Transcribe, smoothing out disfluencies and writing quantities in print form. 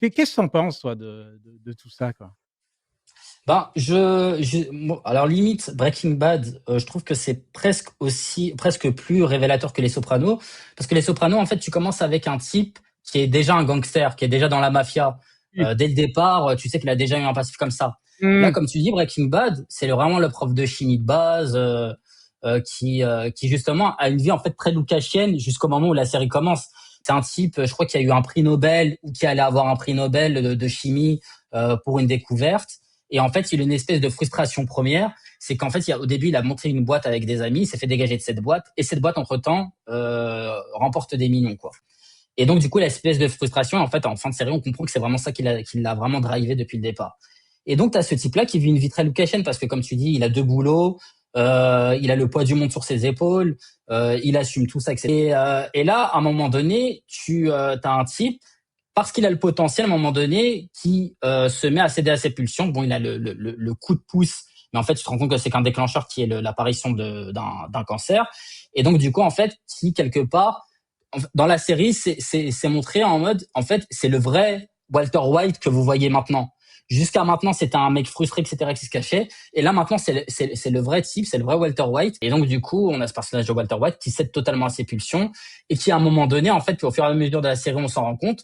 Qu'est-ce que tu en penses, toi, de tout ça, quoi? Ben, alors limite Breaking Bad, je trouve que c'est presque plus révélateur que Les Sopranos, parce que Les Sopranos, en fait, tu commences avec un type qui est déjà un gangster, qui est déjà dans la mafia. Oui. Dès le départ, tu sais qu'il a déjà eu un passif comme ça. Là, Mmh. comme tu dis, Breaking Bad, vraiment le prof de chimie de base, qui justement a une vie en fait très lucasienne jusqu'au moment où la série commence. C'est un type, je crois, qui a eu un prix Nobel ou qui allait avoir un prix Nobel de chimie pour une découverte. Et en fait, il a une espèce de frustration première, c'est qu'en fait, au début, il a monté une boîte avec des amis, il s'est fait dégager de cette boîte, et cette boîte, entre-temps, remporte des millions, quoi. Et donc, du coup, l'espèce de frustration, en fait, en fin de série, on comprend que c'est vraiment ça qui l'a vraiment drivé depuis le départ. Et donc, tu as ce type-là qui vit une vie très lucasienne, parce que, comme tu dis, il a deux boulots, il a le poids du monde sur ses épaules, il assume tout ça, etc. Et là, à un moment donné, tu as un type parce qu'il a le potentiel à un moment donné qui se met à céder à ses pulsions. Bon, il a le coup de pouce, mais en fait, tu te rends compte que c'est qu'un déclencheur qui est l'apparition d'un cancer. Et donc, du coup, en fait, qui quelque part, dans la série, c'est montré en mode, en fait, c'est le vrai Walter White que vous voyez maintenant. Jusqu'à maintenant, c'était un mec frustré, etc., qui se cachait. Et là, maintenant, c'est le vrai type, c'est le vrai Walter White. Et donc, du coup, on a ce personnage de Walter White qui cède totalement à ses pulsions et qui, à un moment donné, en fait, au fur et à mesure de la série, on s'en rend compte,